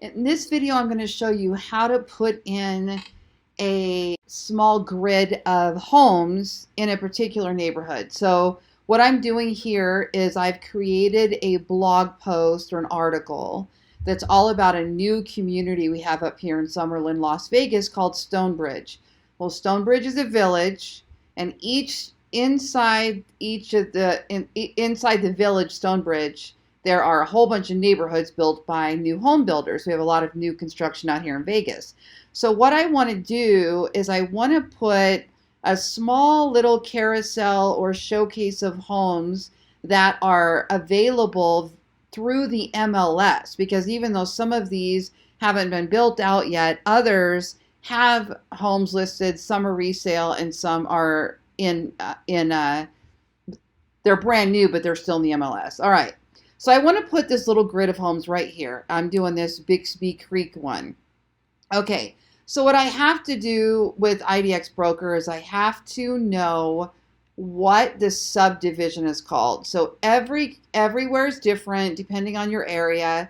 In this video, I'm going to show you how to put in a small grid of homes in a particular neighborhood. So what I'm doing here is I've created a blog post or an article that's all about a new community we have up here in Summerlin, Las Vegas called Stonebridge. Well, Stonebridge is a village, and inside the village Stonebridge, there are a whole bunch of neighborhoods built by new home builders. We have a lot of new construction out here in Vegas. So what I want to do is I want to put a small little carousel or showcase of homes that are available through the MLS, because even though some of these haven't been built out yet, others have homes listed, some are resale, and some are they're brand new, but they're still in the MLS. All right. So I want to put this little grid of homes right here. I'm doing this Bixby Creek one. Okay, so what I have to do with Idx Broker is I have to know what the subdivision is called. So everywhere is different depending on your area.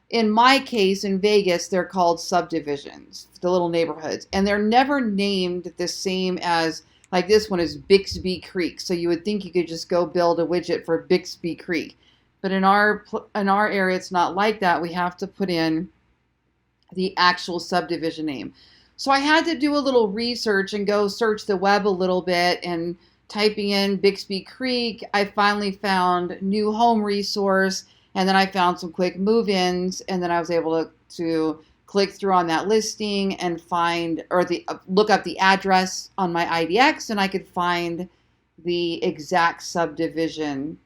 In my case, in Vegas, they're called subdivisions, the little neighborhoods, and they're never named the same as, like this one is Bixby Creek. So you would think you could just go build a widget for Bixby Creek. But in our area, it's not like that. We have to put in the actual subdivision name. So I had to do a little research and go search the web a little bit, and typing in Bixby Creek, I finally found new home resource, and then I found some quick move-ins, and then I was able to click through on that listing and find, or look up the address on my IDX, and I could find the exact subdivision.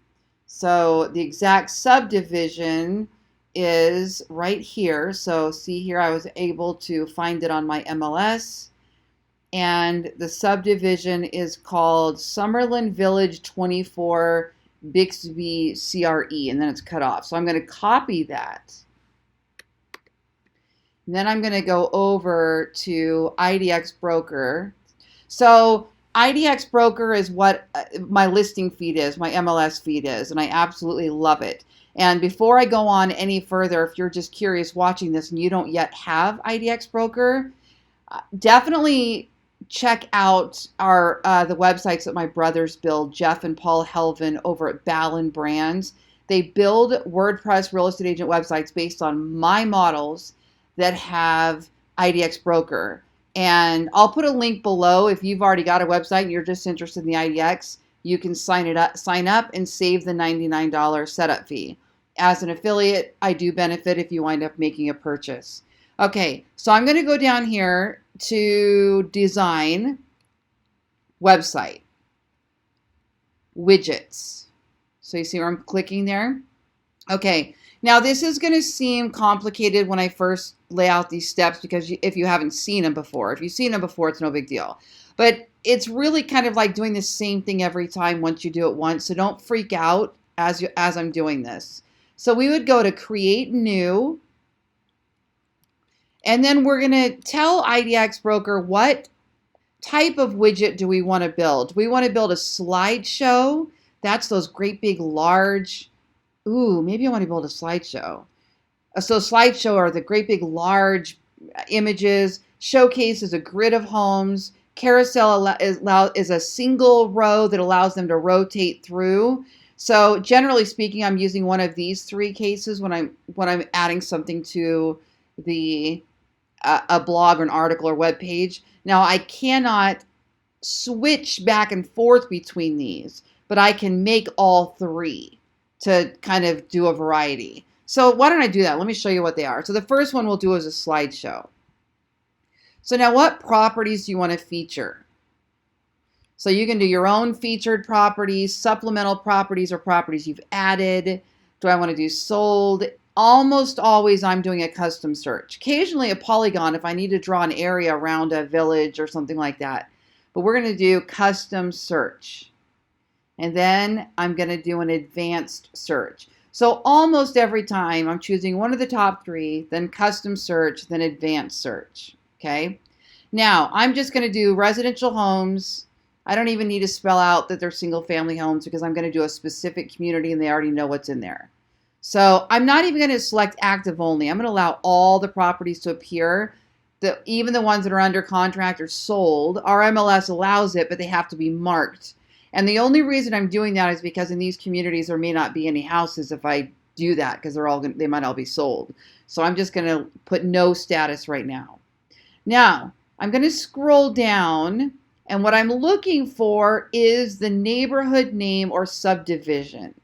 So the exact subdivision is right here. So see here, I was able to find it on my MLS. And the subdivision is called Summerlin Village 24 Bixby CRE, and then it's cut off. So I'm going to copy that. And then I'm going to go over to Idx Broker. So Idx Broker is what my listing feed is, my MLS feed is, and I absolutely love it. And before I go on any further, if you're just curious watching this and you don't yet have Idx Broker, definitely check out the websites that my brothers build, Jeff and Paul Helvin over at Ballen Brands. They build WordPress real estate agent websites based on my models that have Idx Broker. And I'll put a link below. If you've already got a website and you're just interested in the IDX, you can sign up and save the $99 setup fee. As an affiliate, I do benefit if you wind up making a purchase. Okay, so I'm going to go down here to design, website, widgets. So you see where I'm clicking there? Okay. Now, this is going to seem complicated when I first lay out these steps, because if you haven't seen them before. If you've seen them before, it's no big deal. But it's really kind of like doing the same thing every time once you do it once. So don't freak out as I'm doing this. So we would go to Create New. And then we're going to tell Idx Broker what type of widget do we want to build. Do we want to build a slideshow? That's those great big large... Ooh, maybe I want to build a slideshow. So slideshow are the great big large images. Showcase is a grid of homes. Carousel is a single row that allows them to rotate through. So generally speaking, I'm using one of these three cases when I'm adding something to a blog or an article or web page. Now I cannot switch back and forth between these, but I can make all three to kind of do a variety. So why don't I do that? Let me show you what they are. So the first one we'll do is a slideshow. So now what properties do you want to feature? So you can do your own featured properties, supplemental properties, or properties you've added. Do I want to do sold? Almost always I'm doing a custom search. Occasionally a polygon if I need to draw an area around a village or something like that. But we're going to do custom search. And then I'm going to do an advanced search. So almost every time I'm choosing one of the top three, then custom search, then advanced search. Okay. Now I'm just going to do residential homes. I don't even need to spell out that they're single family homes, because I'm going to do a specific community and they already know what's in there. So I'm not even going to select active only. I'm going to allow all the properties to appear, even the ones that are under contract or sold. Our MLS allows it, but they have to be marked. And the only reason I'm doing that is because in these communities there may not be any houses if I do that, because they might all be sold. So I'm just going to put no status right now. Now I'm going to scroll down, and what I'm looking for is the neighborhood name or subdivision.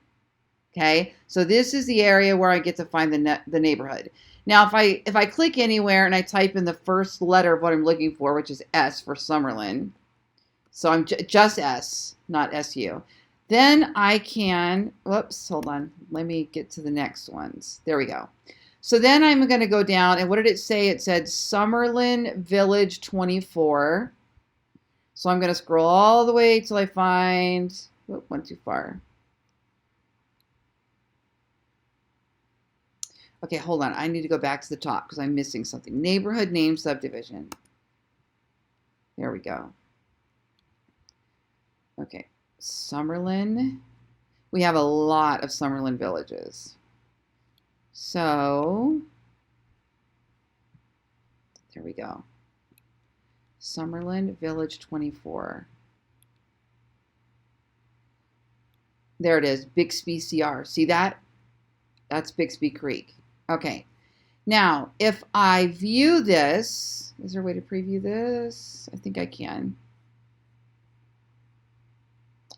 Okay, so this is the area where I get to find the neighborhood. Now, if I click anywhere and I type in the first letter of what I'm looking for, which is S for Summerlin, so I'm just S, not SU, then I can, whoops, hold on, let me get to the next ones. There we go. So then I'm going to go down, and what did it say? It said Summerlin Village 24. So I'm going to scroll all the way till I find, went too far. Okay, hold on. I need to go back to the top because I'm missing something. Neighborhood name subdivision. There we go. Okay, Summerlin. We have a lot of Summerlin villages. So, there we go. Summerlin Village 24. There it is, Bixby CR. See that? That's Bixby Creek. Okay, now if I view this, is there a way to preview this? I think I can.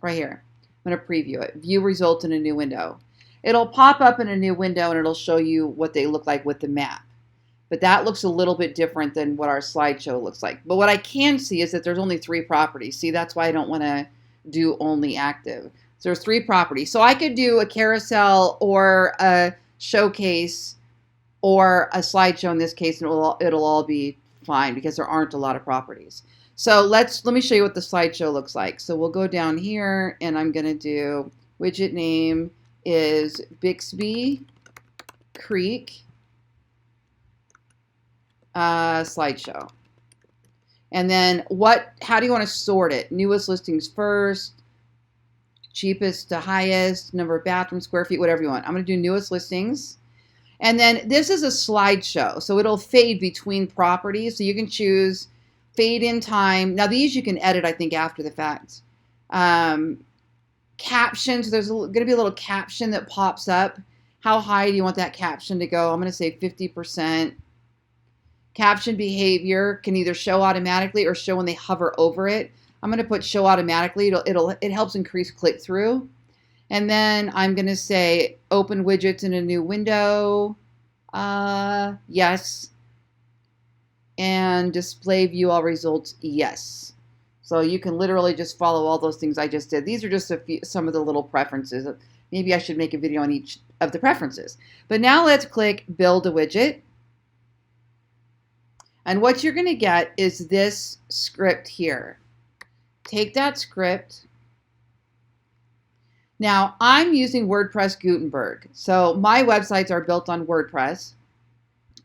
Right here, I'm going to preview it. View results in a new window. It'll pop up in a new window and it'll show you what they look like with the map. But that looks a little bit different than what our slideshow looks like. But what I can see is that there's only 3 properties. See, that's why I don't want to do only active. So there's 3 properties. So I could do a carousel or a showcase or a slideshow in this case, and it'll all be fine because there aren't a lot of properties. So let me show you what the slideshow looks like. So we'll go down here, and I'm going to do widget name is Bixby Creek slideshow. And then how do you want to sort it? Newest listings first, cheapest to highest, number of bathrooms, square feet, whatever you want. I'm going to do newest listings. And then this is a slideshow, so it'll fade between properties. So you can choose fade in time. Now these you can edit, I think, after the fact. Captions, there's going to be a little caption that pops up. How high do you want that caption to go? I'm going to say 50%. Caption behavior can either show automatically or show when they hover over it. I'm going to put show automatically. It helps increase click-through. And then I'm going to say open widgets in a new window. Yes. And display view all results. Yes. So you can literally just follow all those things I just did. These are just some of the little preferences. Maybe I should make a video on each of the preferences. But now let's click build a widget. And what you're going to get is this script here. Take that script. Now, I'm using WordPress Gutenberg. So my websites are built on WordPress,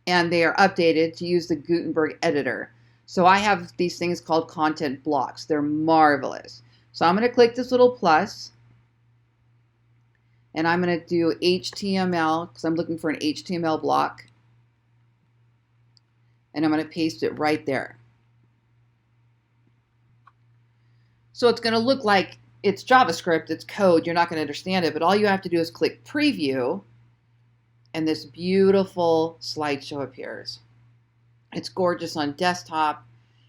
and they are updated to use the Gutenberg editor. So I have these things called content blocks. They're marvelous. So I'm going to click this little plus, and I'm going to do HTML because I'm looking for an HTML block. And I'm going to paste it right there. So it's going to look like it's JavaScript, it's code, you're not going to understand it, but all you have to do is click preview, and this beautiful slideshow appears. It's gorgeous on desktop,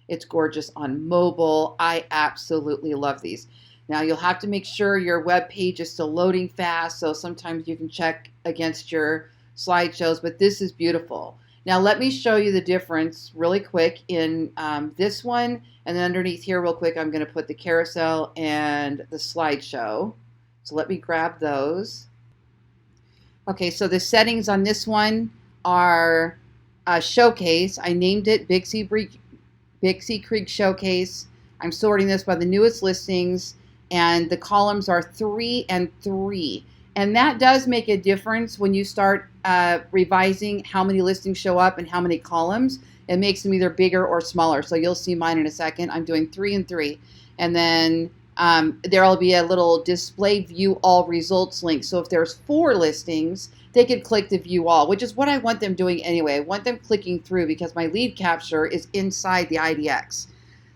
it's gorgeous on mobile. I absolutely love these. Now you'll have to make sure your web page is still loading fast, so sometimes you can check against your slideshows, but this is beautiful. Now let me show you the difference really quick in this one, and then underneath here real quick I'm going to put the carousel and the slideshow. So let me grab those. Okay, so the settings on this one are showcase. I named it Bixby Creek Showcase. I'm sorting this by the newest listings, and the columns are 3 and 3. And that does make a difference when you start revising how many listings show up and how many columns. It makes them either bigger or smaller. So you'll see mine in a second. I'm doing 3 and 3. And then there will be a little display view all results link. So if there's 4 listings, they could click to view all, which is what I want them doing anyway. I want them clicking through because my lead capture is inside the IDX.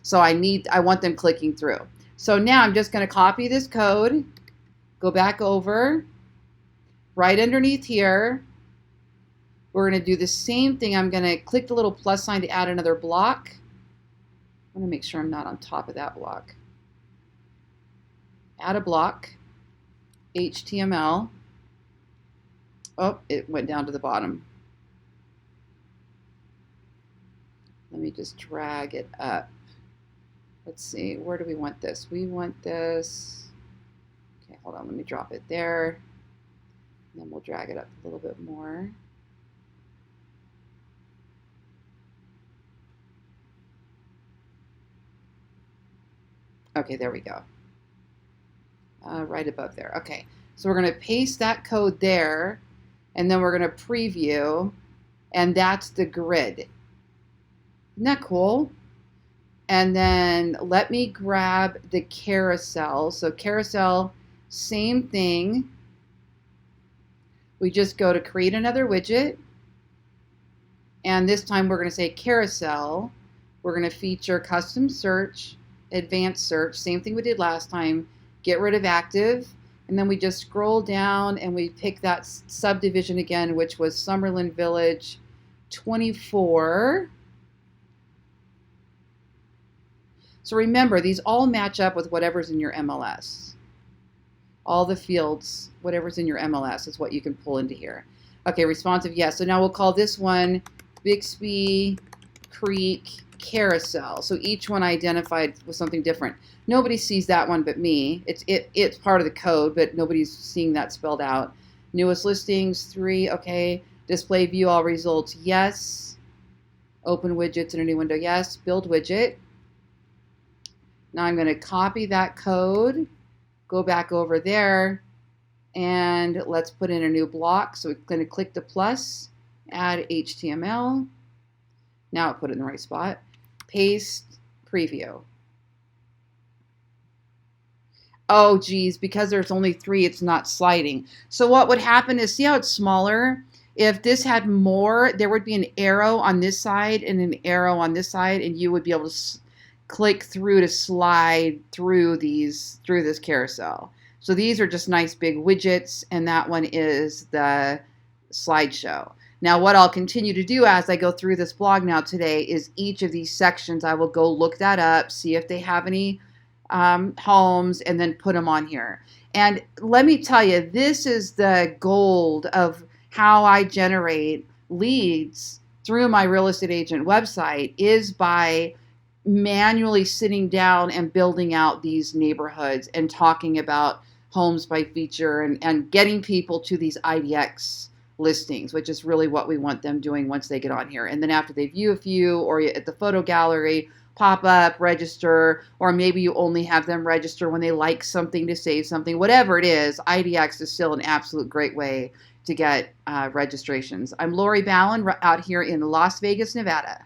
So I want them clicking through. So now I'm just going to copy this code, go back over, right underneath here. We're going to do the same thing. I'm going to click the little plus sign to add another block. I want to make sure I'm not on top of that block. Add a block, HTML. Oh, it went down to the bottom. Let me just drag it up. Let's see, where do we want this? We want this. Okay, hold on, let me drop it there. And then we'll drag it up a little bit more. Okay, there we go. Right above there. Okay, so we're going to paste that code there, and then we're going to preview, and that's the grid. Isn't that cool? And then let me grab the carousel. So carousel, same thing. We just go to create another widget, and this time we're going to say carousel. We're going to feature custom search, advanced search, same thing we did last time. Get rid of active, and then we just scroll down and we pick that subdivision again, which was Summerlin Village 24. So remember, these all match up with whatever's in your MLS. All the fields, whatever's in your MLS is what you can pull into here. Okay, responsive, yes. So now we'll call this one Bixby Creek Carousel. So each one identified with something different. Nobody sees that one but me. It's part of the code, but nobody's seeing that spelled out. Newest listings, 3, okay. Display view all results, yes. Open widgets in a new window, yes. Build widget. Now I'm going to copy that code, go back over there, and let's put in a new block. So we're going to click the plus, add HTML. Now I'll put it in the right spot. Paste, preview. Oh, geez, because there's only 3, it's not sliding. So what would happen is, see how it's smaller? If this had more, there would be an arrow on this side and an arrow on this side, and you would be able to click through to slide through this carousel. So these are just nice big widgets, and that one is the slideshow. Now what I'll continue to do as I go through this blog now today is each of these sections I will go look that up, see if they have any homes, and then put them on here. And let me tell you, this is the gold of how I generate leads through my real estate agent website, is by manually sitting down and building out these neighborhoods and talking about homes by feature and getting people to these IDX listings, which is really what we want them doing once they get on here. And then after they view a few, or at the photo gallery, pop up, register, or maybe you only have them register when they like something to save something. Whatever it is, IDX is still an absolute great way to get registrations. I'm Lori Ballen out here in Las Vegas, Nevada.